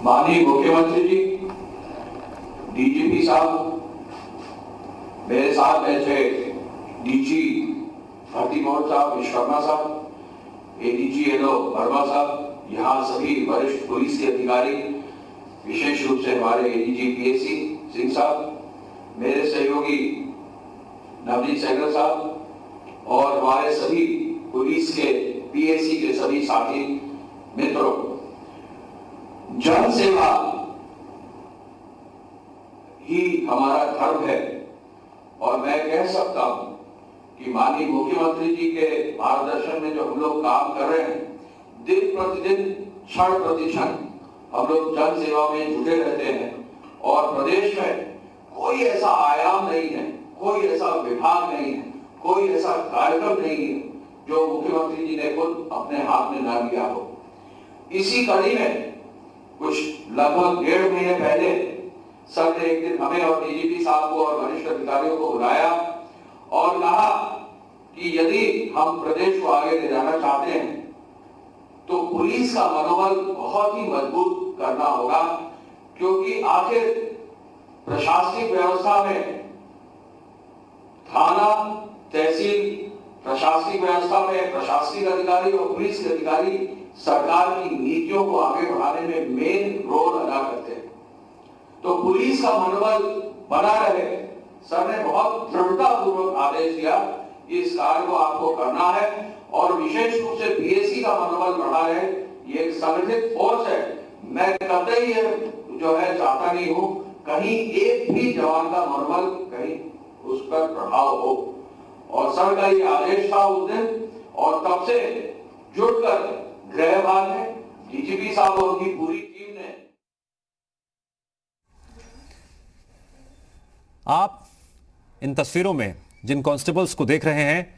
माननीय मुख्यमंत्री जी, डीजीपी साहब, मेरे साथ बैठे डीजी भर्ती मोहन साहब, विश्वकर्मा साहब, एडीजी एलो वर्मा साहब, यहाँ सभी वरिष्ठ पुलिस के अधिकारी, विशेष रूप से हमारे एडीजी पीएसी सिंह साहब, मेरे सहयोगी नवनीत सहगल साहब और हमारे सभी पुलिस के पीएसी के सभी साथी मित्रों, जन सेवा ही हमारा धर्म है और मैं कह सकता हूं कि माननीय मुख्यमंत्री जी के मार्गदर्शन में जो हम लोग काम कर रहे हैं, दिन प्रतिदिन क्षण प्रतिक्षण हम लोग जन सेवा में जुटे रहते हैं और प्रदेश में कोई ऐसा आयाम नहीं है, कोई ऐसा विभाग नहीं है, कोई ऐसा कार्यक्रम नहीं है जो मुख्यमंत्री जी ने खुद अपने हाथ में ना लिया हो। इसी कड़ी में कुछ लगभग 1.5 महीने पहले सर ने एक दिन हमें और डीजीपी साहब को और वरिष्ठ अधिकारियों को बुलाया और कहा कि यदि हम प्रदेश को आगे ले जाना चाहते हैं तो पुलिस का मनोबल बहुत ही मजबूत करना होगा, क्योंकि आखिर प्रशासनिक व्यवस्था में थाना, तहसील, प्रशासनिक व्यवस्था में प्रशासनिक अधिकारी और पुलिस के अधिकारी सरकार की नीतियों को आगे बढ़ाने में मेन रोल अदा करते हैं। तो पुलिस का मनोबल बना रहे, सर ने बहुत दृढ़ता पूर्वक आदेश दिया कि इस कार्य को आपको करना है और विशेष रूप से पीएसी का मनोबल बढ़ा रहे। ये एक संगठित फोर्स है, मैं कतई जो है चाहता नहीं हूं कहीं एक भी जवान का मनोबल कहीं उस पर प्रभाव हो, और सर का ये आदेश था उस दिन और तब से जुटकर गृह विभाग ने, डीजीपी साहब और उनकी पूरी टीम ने। आप इन तस्वीरों में जिन कांस्टेबल्स को देख रहे हैं,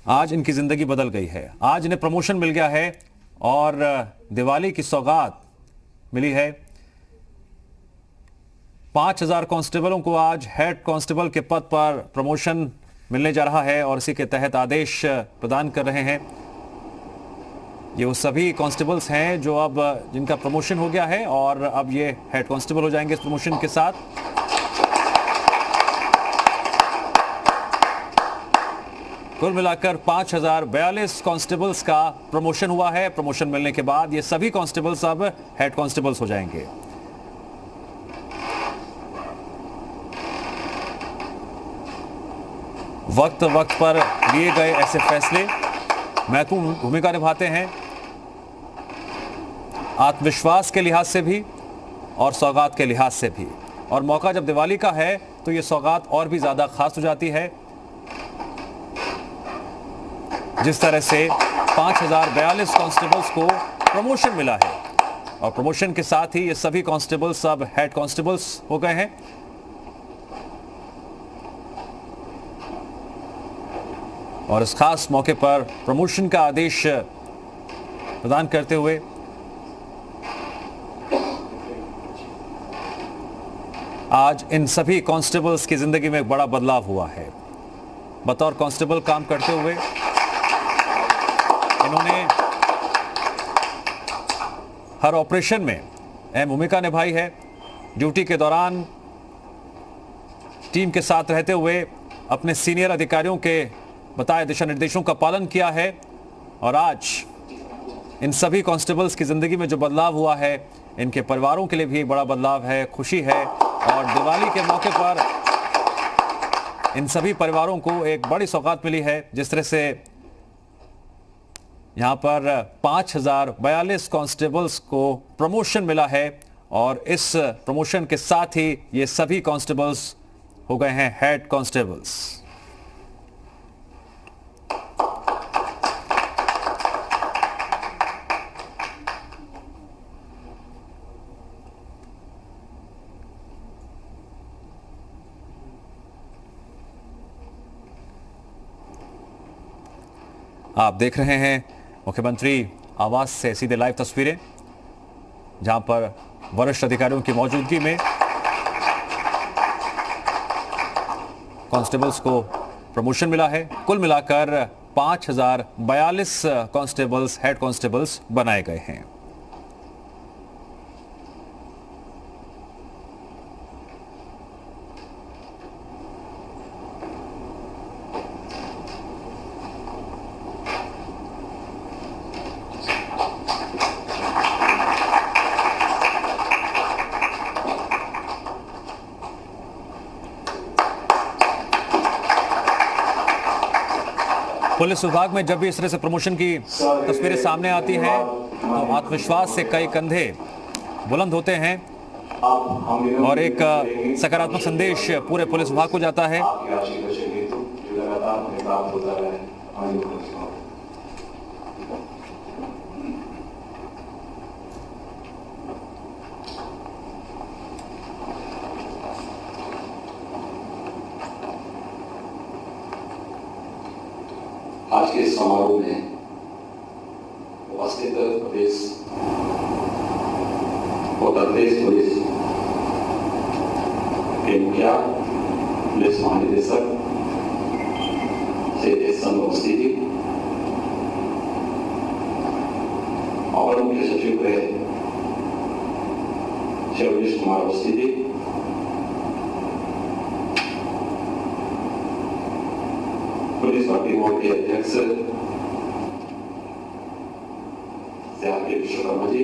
आज इनकी जिंदगी बदल गई है। आज इन्हें प्रमोशन मिल गया है और दिवाली की सौगात मिली है। 5000 कांस्टेबलों को आज हेड कांस्टेबल के पद पर प्रमोशन मिलने जा रहा है और इसी के तहत आदेश प्रदान कर रहे हैं। ये वो सभी कांस्टेबल्स हैं जो अब जिनका प्रमोशन हो गया है और अब ये हेड कांस्टेबल हो जाएंगे इस प्रमोशन के साथ। कुल मिलाकर 5042 कांस्टेबल्स का प्रमोशन हुआ है। प्रमोशन मिलने के बाद ये सभी कांस्टेबल्स अब हेड कांस्टेबल्स हो जाएंगे। वक्त वक्त पर लिए गए ऐसे फैसले महत्वपूर्ण भूमिका निभाते हैं, आत्मविश्वास के लिहाज से भी और सौगात के लिहाज से भी। और मौका जब दिवाली का है तो ये सौगात और भी ज्यादा खास हो जाती है। जिस तरह से 5042 कांस्टेबल्स को प्रमोशन मिला है और प्रमोशन के साथ ही ये सभी कांस्टेबल्स अब हेड कांस्टेबल्स हो गए हैं। और इस खास मौके पर प्रमोशन का आदेश प्रदान करते हुए आज इन सभी कांस्टेबल्स की जिंदगी में एक बड़ा बदलाव हुआ है। बतौर कांस्टेबल काम करते हुए इन्होंने हर ऑपरेशन में अहम भूमिका निभाई है। ड्यूटी के दौरान टीम के साथ रहते हुए अपने सीनियर अधिकारियों के बताए दिशा निर्देशों का पालन किया है और आज इन सभी कांस्टेबल्स की जिंदगी में जो बदलाव हुआ है, इनके परिवारों के लिए भी एक बड़ा बदलाव है, खुशी है। और दिवाली के मौके पर इन सभी परिवारों को एक बड़ी सौगात मिली है। जिस तरह से यहां पर 5042 कांस्टेबल्स को प्रमोशन मिला है और इस प्रमोशन के साथ ही ये सभी कांस्टेबल्स हो गए हैं हेड कांस्टेबल्स। आप देख रहे हैं मुख्यमंत्री आवास से सीधे लाइव तस्वीरें, जहां पर वरिष्ठ अधिकारियों की मौजूदगी में कांस्टेबल्स को प्रमोशन मिला है। कुल मिलाकर 5042 कांस्टेबल्स हेड कांस्टेबल्स बनाए गए हैं। पुलिस विभाग में जब भी इस तरह से प्रमोशन की तस्वीरें सामने आती हैं तो आत्मविश्वास से कई कंधे बुलंद होते हैं और एक सकारात्मक संदेश पूरे पुलिस विभाग को जाता है। आज के समारोह में उपस्थित उत्तर प्रदेश पुलिस के मुखिया, पुलिस महानिदेशक से संघ उपस्थिति और मुख्य सचिव रहे शिवरेश कुमार उपस्थिति, पुलिस भर्ती बोर्ड के अध्यक्ष के विश्वकर्मा जी,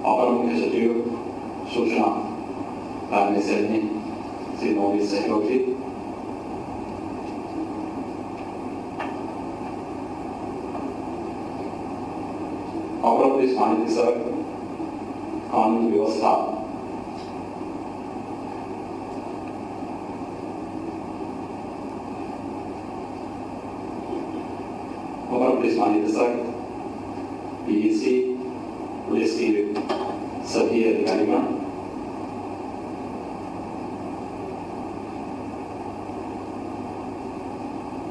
अपर मुख्य सचिव सूचना कार्य सैनी श्री नवनीत सहयोग जी, अपर पुलिस महानिदेशक कानून व्यवस्था पुलिस महानिदेशक पीएसी, पुलिस के सभी अधिकारीगण,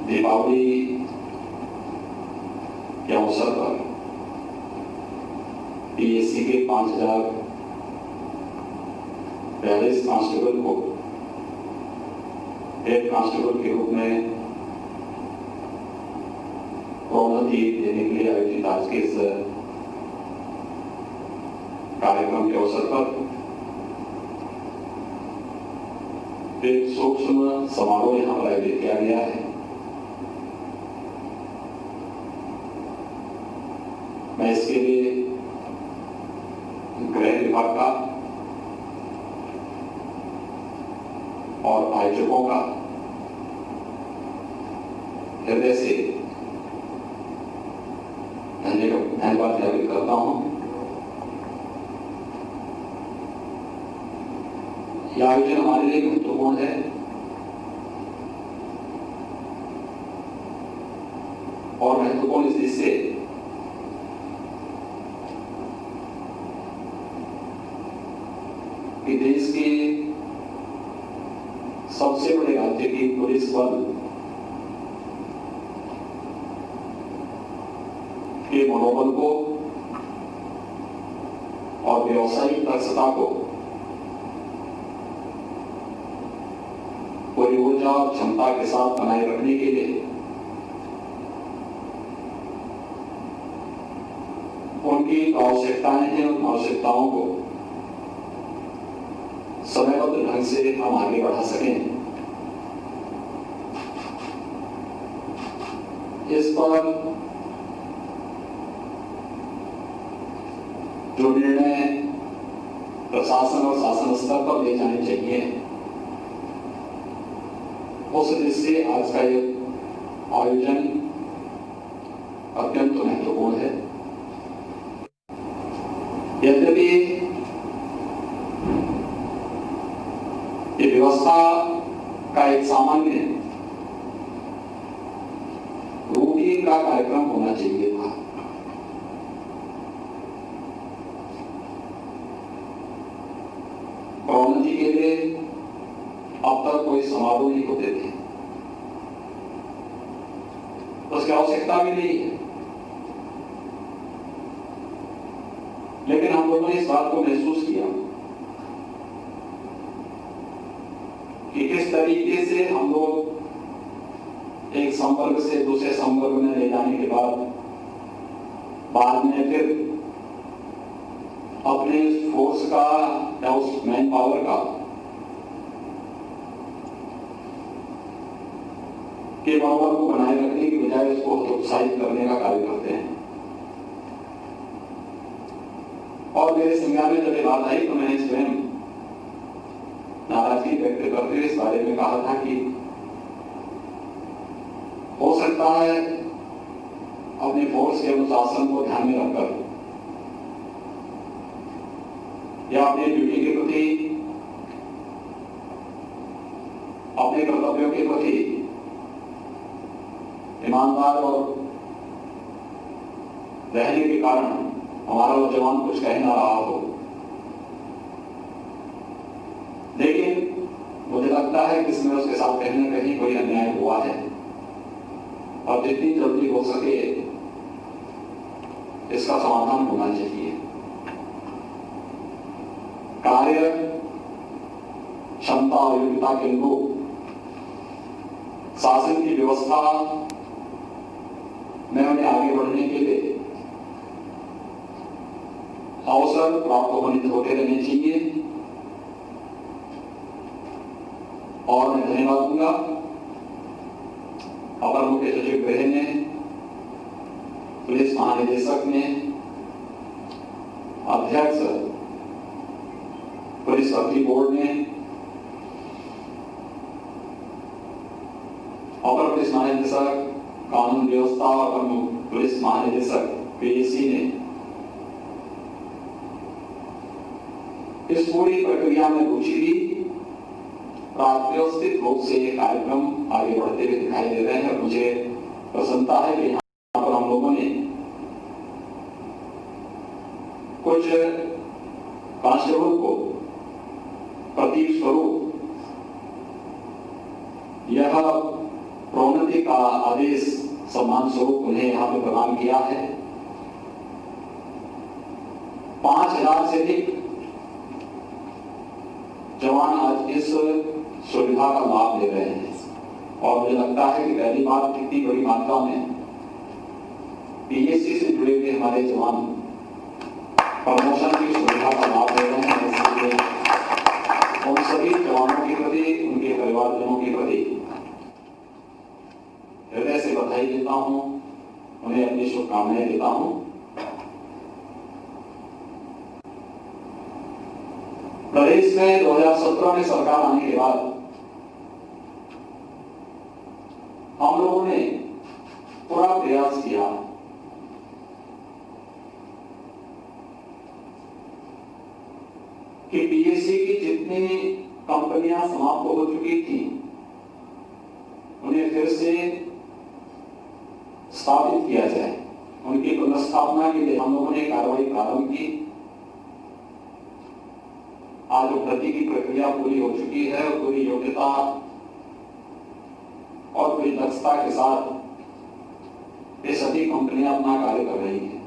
दीपावली के अवसर पर पीएसी के 5042 कांस्टेबल को हेड कांस्टेबल के रूप में प्रोन्नति देने के लिए आयोजित आज के इस कार्यक्रम के अवसर पर एक सूक्ष्म समारोह यहाँ पर आयोजित किया गया है। मैं इसके लिए गृह विभाग का और आयोजकों का हृदय से धन्यवाद ज्ञापित करता हूं। यह आयोजन हमारे लिए महत्वपूर्ण है और महत्वपूर्ण इस दृष्टि से कि देश के सबसे बड़े राज्य की पुलिस बल के मनोबल को और व्यावसायिक दक्षता को पूरी ऊर्जा और क्षमता के साथ बनाए रखने के लिए उनकी आवश्यकताएं हैं, उन आवश्यकताओं को समयबद्ध ढंग से हम आगे बढ़ा सकें, इस पर जो निर्णय प्रशासन और शासन स्तर पर ले जाने चाहिए, उस दृष्टि से आज का ये आयोजन अत्यंत महत्वपूर्ण है। यद्यपि ये व्यवस्था का एक सामान्य रूटीन का कार्यक्रम होना चाहिए था, प्रोन्नति के लिए अब तक कोई समारोह नहीं होते थे, उसकी आवश्यकता भी नहीं है। लेकिन हम लोगों ने इस बात को महसूस किया कि किस तरीके से हम लोग एक संपर्क से दूसरे संपर्क में ले जाने के बाद में फिर अपने फोर्स का या उस मैन पावर का के मनोबल को बनाए रखने की बजाय उसको उत्साहित करने का कार्य करते हैं। और मेरे संज्ञान में जब ये बात आई तो मैंने स्वयं नाराजगी व्यक्त करते हुए इस बारे में कहा था कि हो सकता है अपने फोर्स के अनुशासन को ध्यान में रखकर या अपने ड्यूटी के प्रति, अपने कर्तव्यों के प्रति ईमानदार और रहने के कारण हमारा वो जवान कुछ कह ना रहा हो, लेकिन मुझे लगता है कि इसमें उसके साथ कहीं ना कहीं कोई अन्याय हुआ है और जितनी जल्दी हो सके इसका समाधान होना चाहिए। कार्य क्षमता और योग्यता के अनुरूप शासन की व्यवस्था में उन्हें आगे बढ़ने के लिए अवसर प्राप्त होते रहने चाहिए। और मैं धन्यवाद दूंगा अपर मुख्य सचिव गृह ने, पुलिस महानिदेशक ने, अध्यक्ष पुलिस भर्ती बोर्ड ने, अपर पुलिस महानिदेशक कानून व्यवस्था और पुलिस महानिदेशक पीएसी ने इस पूरी प्रक्रिया में रुचि ली। व्यवस्थित रूप से ये कार्यक्रम आगे बढ़ते हुए दिखाई दे रहे हैं। मुझे प्रसन्नता है कि यहाँ पर हम लोगों ने कुछ कांस्टेबल को प्रतीक स्वरूप यह प्रोन्नति का आदेश सम्मान स्वरूप उन्हें यहाँ पे प्रदान किया है। 5000 से अधिक जवान आज इस सुविधा का लाभ ले रहे हैं और मुझे लगता है कि पहली बार कितनी बड़ी मात्रा में पीएससी से जुड़े हुए हमारे जवान प्रमोशन की सुविधा का लाभ ले रहे हैं। इसलिए उन सभी जवानों के प्रति, उनके परिवारजनों के प्रति हृदय से बधाई देता हूं, उन्हें अपनी शुभकामनाएं देता हूं। प्रदेश में 2017 में सरकार आने के बाद हम लोगों ने पूरा प्रयास किया कि पीएससी की जितनी कंपनियां समाप्त हो चुकी थी उन्हें फिर से स्थापित किया जाए। उनकी पुनर्स्थापना के लिए हम लोगों ने कार्रवाई प्रारंभ की। आज भर्ती की प्रक्रिया पूरी हो चुकी है और पूरी योग्यता और पूरी दक्षता के साथ ये सभी कंपनियां अपना कार्य कर रही हैं।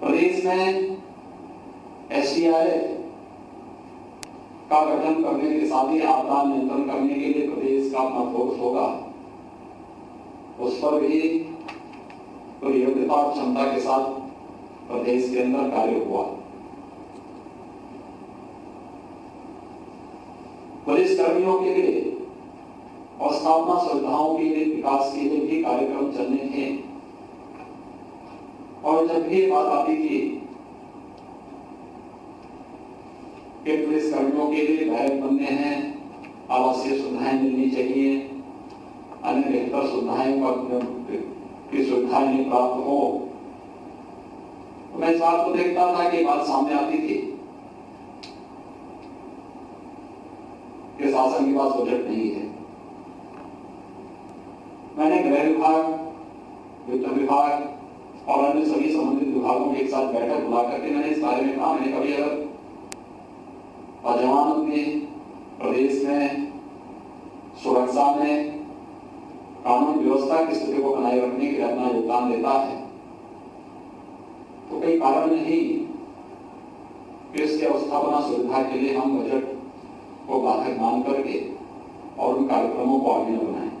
प्रदेश में एसडीआरएफ का गठन करने के साथ ही आपदा नियंत्रण करने के लिए प्रदेश का अपना फोर्स होगा, उस पर भी पूरी योग्यता और क्षमता के साथ प्रदेश के अंदर कार्य हुआ। पुलिस कर्मियों के लिए और स्थापना सुविधाओं के लिए, विकास के लिए भी कार्यक्रम चलने थे और जब भी बात आती थी कि पुलिस कर्मियों के लिए बैरक बनने हैं, आवासीय सुविधाएं मिलनी चाहिए, अन्य बेहतर सुविधाएं की सुविधाएं नहीं प्राप्त हो, तो मैं इस बात को देखता था कि बात सामने आती थी कि शासन के पास बजट नहीं है। मैंने गृह विभाग, वित्त विभाग और अन्य सभी संबंधित विभागों के एक साथ बैठक बुला करके मैंने इस बारे में कहा, मैंने कभी अगर जवान अपने प्रदेश में सुरक्षा में कानून व्यवस्था की स्थिति को बनाए रखने के लिए अपना योगदान देता है तो कोई कारण नहीं कि इसके अवस्थापना सुविधा के लिए हम बजट को बाधक मान करके और उन कार्यक्रमों को आगे न बनाएं।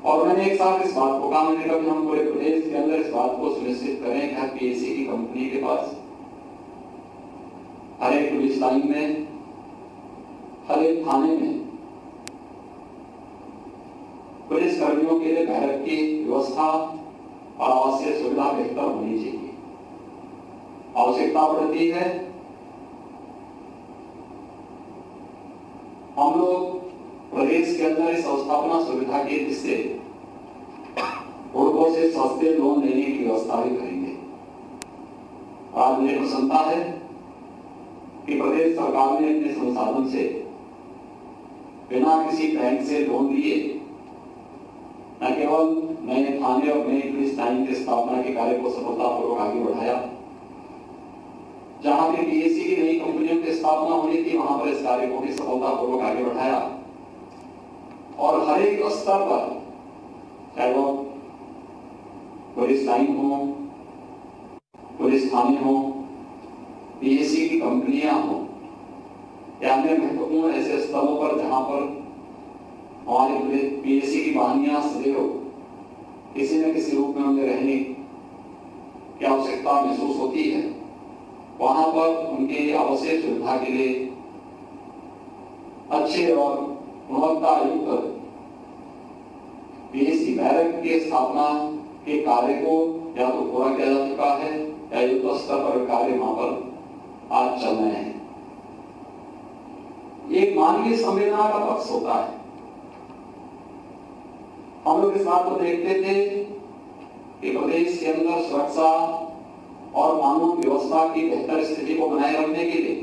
और मैंने एक साथ इस बात को कहा, मैंने कहा कि हम पूरे प्रदेश के अंदर इस बात को सुनिश्चित करें कि हर पीएससी की कंपनी के पास हर एक पुलिस लाइन में, हर एक थाने में पुलिस कर्मियों के लिए बैरक की व्यवस्था और आवासीय सुविधा बेहतर होनी चाहिए। आवश्यकता पड़ती है हम लोग प्रदेश के के अंदर इस अवस्थापना सुविधा के हिस्से हुड़कों से सस्ते लोन लेने की व्यवस्था भी करेंगे। आज मुझे प्रसन्नता है कि प्रदेश सरकार ने अपने संसाधन से बिना किसी बैंक से लोन लिए न केवल नए थाने और नए पुलिस लाइन की स्थापना के कार्य को सफलतापूर्वक आगे बढ़ाया, जहां पे पीएससी की नई कंपनियों की स्थापना होनी थी वहां पर इस कार्य को भी सफलतापूर्वक आगे बढ़ाया और हर एक स्तर पर, चाहे वो पुलिस लाइन हो, पुलिस थाने हो, पीएससी की कंपनियां हो या अन्य महत्वपूर्ण ऐसे स्थलों पर जहां पर हमारे पीएससी की वाहिनियां सदैव किसी न किसी रूप में उनके रहने की आवश्यकता महसूस होती है, वहां पर उनके आवश्यक सुविधा के लिए अच्छे और गुणवत्ता युक्त पीएससी बैरक की स्थापना के कार्य को या तो पूरा किया जा चुका है या युद्ध स्तर पर कार्य वहां पर आज चल रहे हैं। एक मानवीय संवेदना का पक्ष होता है। हम लोग इस बात को देखते थे कि प्रदेश के अंदर सुरक्षा और कानून व्यवस्था की बेहतर स्थिति को बनाए रखने के लिए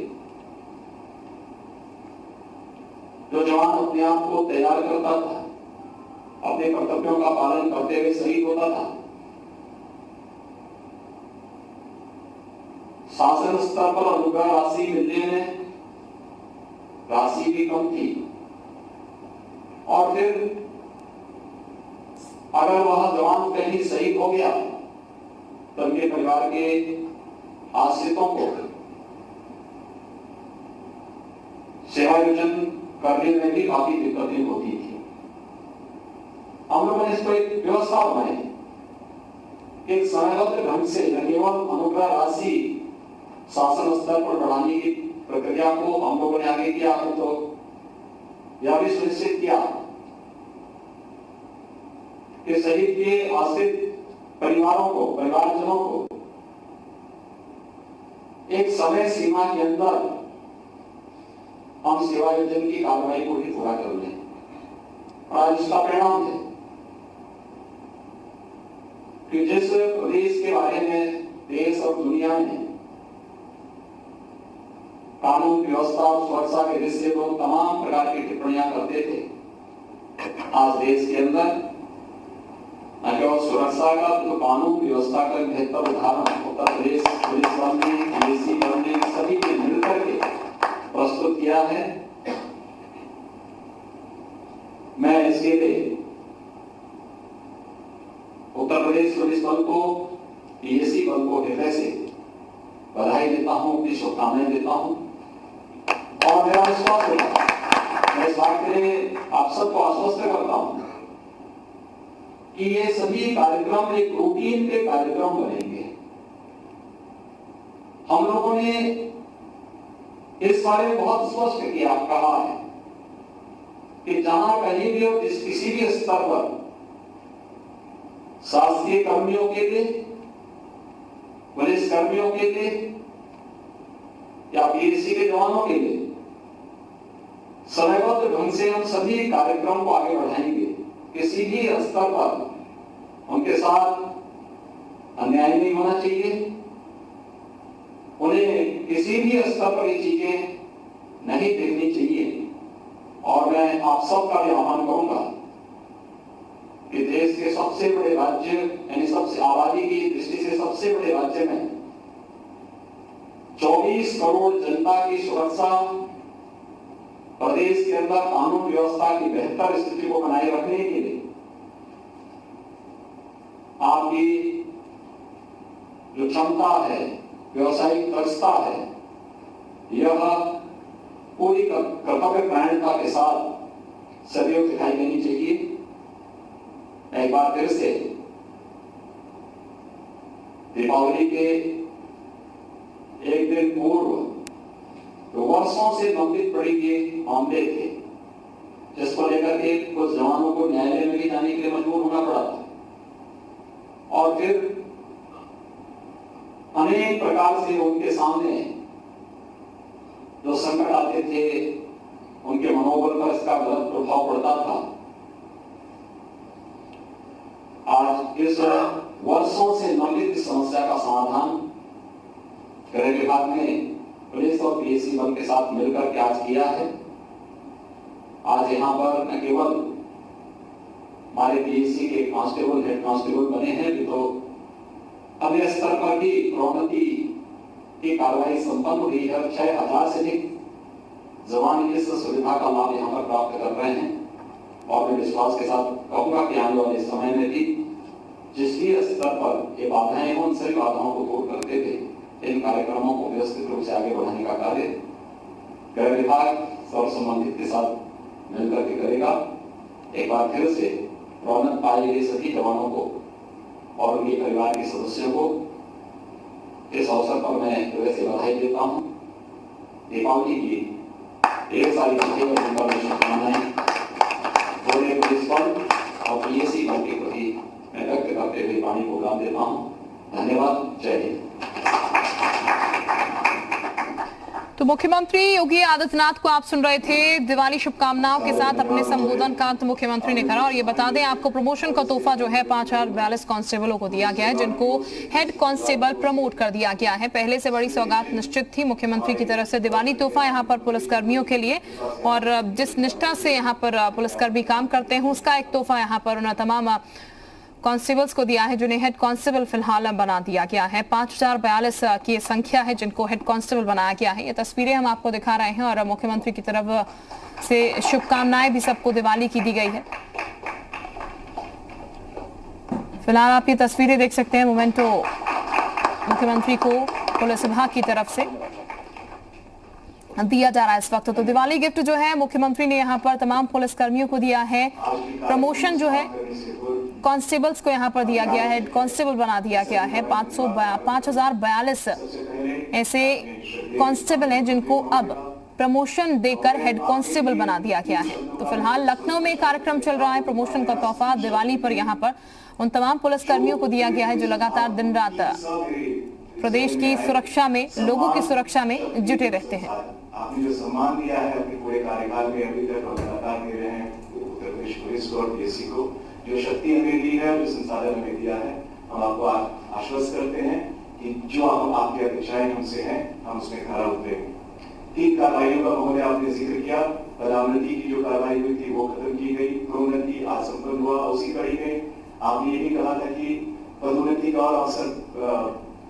जो जवान अपने आप को तैयार करता था, अपने कर्तव्यों का पालन करते हुए शहीद होता था, शासन स्तर पर अनुग्रह राशि मिलने में राशि भी कम थी और फिर अगर वह जवान कहीं शहीद हो गया तो उनके परिवार के आश्रितों को सेवायोजन करने में भी काफी दिक्कतें होती थी। हम लोगों ने इसको एक व्यवस्था बनाई, एक समयबद्ध ढंग से न केवल अनुग्रह राशि शासन स्तर पर बढ़ाने की प्रक्रिया को हम लोगों ने आगे किया, तो यह भी सुनिश्चित किया कि शहीद के आश्रित परिवारों को, परिवारजनों को एक समय सीमा के अंदर हम सेवायोजन की कार्रवाई को भी पूरा कर लें। आज इसका परिणाम है कि जिस प्रदेश के बारे में देश और दुनिया में कानून व्यवस्था और सुरक्षा के दृष्टि को तमाम प्रकार की टिप्पणियां करते थे, आज देश के अंदर न केवल सुरक्षा का तो कानून व्यवस्था का बेहतर उदाहरण उत्तर प्रदेश पुलिस बल ने, पीएससी बल ने सभी ने मिलकर के प्रस्तुत किया है। मैं इसके लिए उत्तर प्रदेश पुलिस बल को, पीएससी बल को हृदय से बधाई देता हूं, अपनी शुभकामनाएं देता हूं और मेरा विश्वास है, मैं इस बात के लिए आप सबको आश्वस्त करता हूं कि ये सभी कार्यक्रम एक रूटीन के कार्यक्रम बनेंगे। हम लोगों ने इस बारे में बहुत स्पष्ट किया, कहा है कि जहां कहीं भी और किसी भी स्तर पर शासकीय कर्मियों के लिए, पुलिस कर्मियों के लिए या पीएससी के जवानों के लिए समयबद्ध ढंग से हम सभी कार्यक्रम को आगे बढ़ाएंगे। किसी भी स्तर पर उनके साथ अन्याय नहीं होना चाहिए, उन्हें किसी भी स्तर पर ये चीजें नहीं देखनी चाहिए। और मैं आप सबका भी आह्वान करूंगा कि देश के सबसे बड़े राज्य, यानी सबसे आबादी की दृष्टि से सबसे बड़े राज्य में 24 करोड़ जनता की सुरक्षा, प्रदेश के अंदर कानून व्यवस्था की बेहतर स्थिति को बनाए रखने के लिए आपकी जो क्षमता है, व्यवसायिक दक्षता है, यह पूरी कर्तव्य परायणता के साथ सदैव दिखाई देनी चाहिए। एक बार फिर से दीपावली के एक दिन पूर्व तो वर्षों से लंबित पड़ी ये मामले थे, जिसको लेकर के कुछ जवानों को न्यायालय में भी जाने के लिए मजबूर होना पड़ा था और फिर अनेक प्रकार से उनके सामने जो संकट आते थे, उनके मनोबल पर इसका गलत प्रभाव प्रभाव पड़ता था, आज इस वर्षों से लंबित समस्या का समाधान गृह विभाग ने पुलिस और पीएससी बल के साथ मिलकर के आज किया है। आज यहाँ पर न केवल हमारे पीएससी के कांस्टेबल हेड कांस्टेबल बने हैं, तो अन्य स्तर पर भी प्रोन्नति की कार्रवाई संपन्न हुई है। 6000 से अधिक जवान इस सुविधा का लाभ यहाँ पर प्राप्त कर रहे हैं और मैं विश्वास के साथ कहूंगा कि आने वाले समय में भी जिस भी स्तर पर ये बाधाएं हैं उन सभी बाधाओं को दूर करते हुए इन कार्यक्रमों को व्यवस्थित रूप से आगे बढ़ाने का कार्य गृह विभाग सर्व संबंधित के साथ मिलकर के करेगा। एक बार फिर से प्रोन्नत पाए गए सभी जवानों को और उनके परिवार के सदस्यों को इस अवसर पर मैं हृदय से बधाई देता हूँ। दीपावली की ढेर सारी शुभकामनाएं पूरे पुलिस बल और पीएससी बल के प्रति मैं व्यक्त करते हुए वाणी को विराम देता हूँ। धन्यवाद। जय हिंद। तो मुख्यमंत्री योगी आदित्यनाथ को आप सुन रहे थे। दिवाली शुभकामनाओं के साथ अपने संबोधन का अंत मुख्यमंत्री ने करा और ये बता दें आपको प्रमोशन का तोहफा जो है 5042 कांस्टेबलों को दिया गया है, जिनको हेड कांस्टेबल प्रमोट कर दिया गया है। पहले से बड़ी सौगात निश्चित थी मुख्यमंत्री की तरफ से दिवाली तोहफा यहाँ पर पुलिसकर्मियों के लिए, और जिस निष्ठा से यहाँ पर पुलिसकर्मी काम करते हैं उसका एक तोहफा यहाँ पर उन तमाम कांस्टेबल्स को दिया है जिन्हें हेड कांस्टेबल फिलहाल बना दिया गया है। 5042 की संख्या है जिनको हेड कांस्टेबल बनाया गया है। ये तस्वीरें हम आपको दिखा रहे हैं और मुख्यमंत्री की तरफ से शुभकामनाएं भी सबको दिवाली की दी गई है। फिलहाल आप ये तस्वीरें देख सकते हैं, मोमेंटो मुख्यमंत्री को पुलिस विभाग की तरफ से दिया जा रहा है इस वक्त। तो दिवाली गिफ्ट जो है मुख्यमंत्री ने यहाँ पर तमाम पुलिसकर्मियों को दिया है। प्रमोशन जो है कांस्टेबल्स को यहाँ पर दिया गया है, कांस्टेबल बना दिया गया है। 5042 ऐसे कांस्टेबल हैं जिनको अब प्रमोशन देकर हेड कांस्टेबल बना दिया गया है। तो फिलहाल लखनऊ में कार्यक्रम चल रहा है। प्रमोशन का तोहफा दिवाली पर यहाँ पर उन तमाम पुलिसकर्मियों को दिया गया है जो लगातार दिन रात प्रदेश की सुरक्षा में, लोगों की सुरक्षा में जुटे रहते हैं। आपने जो सम्मान दिया है अपने पूरे कार्यकाल में अभी तक और लगातार दे रहे हैं उत्तर प्रदेश पुलिस और पीएससी को, जो शक्ति हमें दी है, जो संसाधन हमें दिया है, हम आपको आश्वस्त करते हैं कि जो आपकी अपेक्षाएं हमसे हैं हम उसमें खरा उतरेंगे। 3 कार्रवाइयों का महोदय आपने जिक्र किया। पदोन्नति की जो कार्रवाई हुई थी वो खत्म की गई, प्रोन्नति आज संपन्न हुआ। उसी कड़ी में आपने ये भी कहा था कि पदोन्नति का और अवसर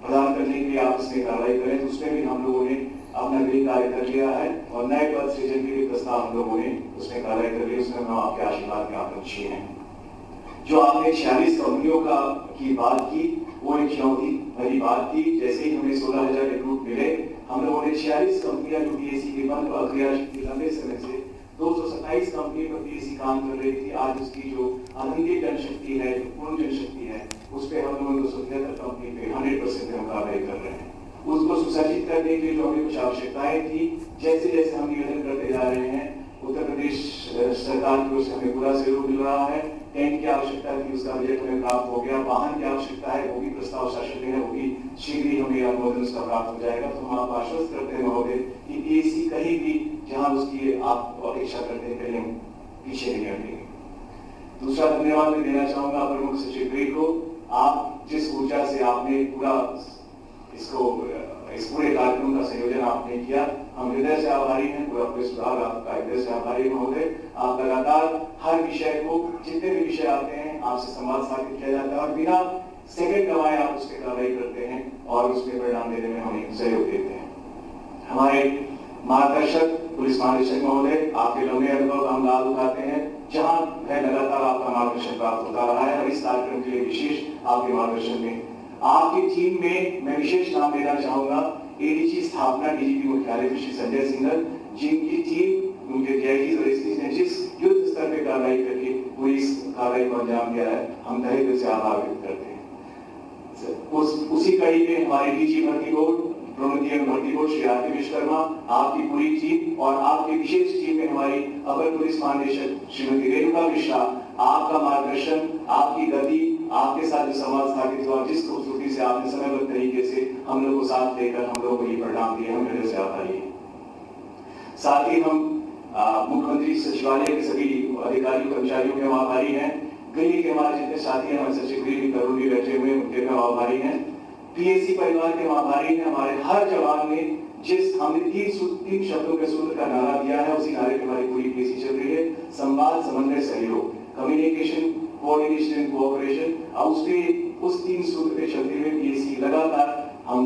प्रदान करने के लिए आप इसमें कार्रवाई करें, तो उसमें भी हम लोगों ने अपना गृह कार्य कर लिया है और नए पद सृजन के लिए प्रस्ताव हम लोगों ने उसमें कार्रवाई कर लिया। उसमें हम आपके आशीर्वाद के आकांक्षी हैं। जो आपने 46 कंपनियों की बात की वो एक चुनौती भरी बात थी। जैसे ही हमें 16,000 रिक्रूट मिले, हम लोगों ने 46 कंपनियां जो पीएससी के बंद और क्रियाशील लंबे समय से 227 कंपनी पर पीएससी काम कर रही थी, आज उसकी जो आनंदी जनशक्ति है, जो पूर्ण जनशक्ति है, उस पर हम लोग 273 कंपनी पे 100% हम कार्रवाई कर रहे हैं। उसको सुसज्जित करने के लिए जो हमें कुछ आवश्यकताएं थी, जैसे जैसे हम निवेदन करते जा रहे हैं, उत्तर प्रदेश सरकार की ओर से हमें पूरा सहयोग मिल रहा है। टेंट की आवश्यकता थी, उसका बजट हमें प्राप्त हो गया। वाहन की आवश्यकता है, वो भी प्रस्ताव शासन में है, वो भी शीघ्र ही हमें अनुमोदन उसका प्राप्त हो जाएगा। तो हम आपको आश्वस्त करते हैं महोदय कि पीएससी कहीं भी जहां उसकी आप अपेक्षा करते हैं कहीं हम पीछे नहीं हटेंगे। दूसरा धन्यवाद मैं देना चाहूंगा प्रमुख सचिव गृह को। आप जिस ऊर्जा से आपने पूरा इस पूरे कार्यक्रम का संयोजन आपने किया, हम हृदय से आभारी हैं। पूरा पुलिस विभाग आपका हृदय से आभारी है महोदय। आप लगातार हर विषय को, जितने भी विषय आते हैं, आपसे संवाद स्थापित किया जाता है और बिना सेकंड गवाए आप उस पर कार्रवाई करते हैं और उसमें परिणाम देने में हमें सहयोग देते हैं। हमारे मार्गदर्शक पुलिस महानिदेशक महोदय, आपके लंबे अनुभव का हम लाभ उठाते हैं। जहां है लगातार आपका मार्गदर्शन प्राप्त होता रहा है और इस कार्यक्रम के लिए विशेष आपके मार्गदर्शन में आपकी टीम में मैं विशेष नाम देना चाहूंगा एडीजी स्थापना डीजीपी मुख्यालय श्री संजय सिंघल, जिनकी टीम, उनके डीआईजी और एसपी ने जिस युद्ध स्तर पे कार्रवाई करके पूरी इस कार्रवाई को अंजाम दिया है, हम तहे दिल से आभार व्यक्त करते हैं। उसी कड़ी में हमारे डीजी भर्ती बोर्ड, प्रोन्नति एवं भर्ती बोर्ड श्री आरती विश्वकर्मा, आपकी पूरी टीम और आपकी विशेष टीम में हमारी अपर पुलिस महानिदेशक श्रीमती रेणुका मिश्रा, आपका मार्गदर्शन, आपकी गति, आपके साथ जो संवाद स्थापित हुआ, जिस खूबसूरती से आपने समयबद्ध तरीके से हम लोग को साथ लेकर हम लोग को ये परिणाम दिए, हम हृदय से आभारी हैं। साथ ही हम मुख्यमंत्री सचिवालय के सभी अधिकारियों कर्मचारियों के हम आभारी हैं। गृह के हमारे जितने साथी हैं, हमारे सचिव गृह भी करुण भी बैठे हुए, उनके हम आभारी हैं। पीएसी परिवार के हम आभारी हैं। हमारे हर जवान ने जिस हमने तीन शब्दों के सूत्र का नारा दिया है, उसी नारे की हमारी पूरी पीएसी चल रही है। संवाद, समन्वय, सहयोग, कम्युनिकेशन, कोऑर्डिनेशन एंड कोऑपरेशन। उस 3 सूत्र पे चलते हुए पीएसी लगातार हम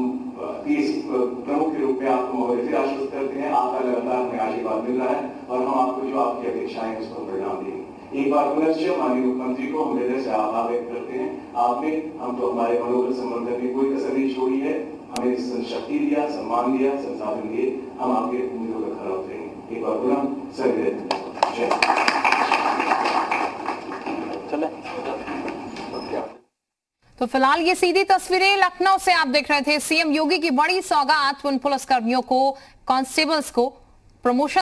पीएसी प्रमुख के रूप में आपको महोदय फिर आश्वस्त करते हैं। आपका लगातार हमें आशीर्वाद मिल रहा है और हम आपको जो आपकी अपेक्षाएं हैं उस पर परिणाम देंगे। एक बार पुनश्च माननीय मुख्यमंत्री को हम हृदय से आभार व्यक्त करते हैं। आपने हम तो हमारे मनोबल संवर्धन में कोई कसर नहीं छोड़ी है, हमें शक्ति दिया, सम्मान दिया, संसाधन दिए। हम आपके उम्मीदों का खरा उतरेंगे। एक बार पुनः सर तो फिलहाल ये सीधी तस्वीरें लखनऊ से आप देख रहे थे। सीएम योगी की बड़ी सौगात उन पुलिसकर्मियों को, कांस्टेबल्स को प्रमोशन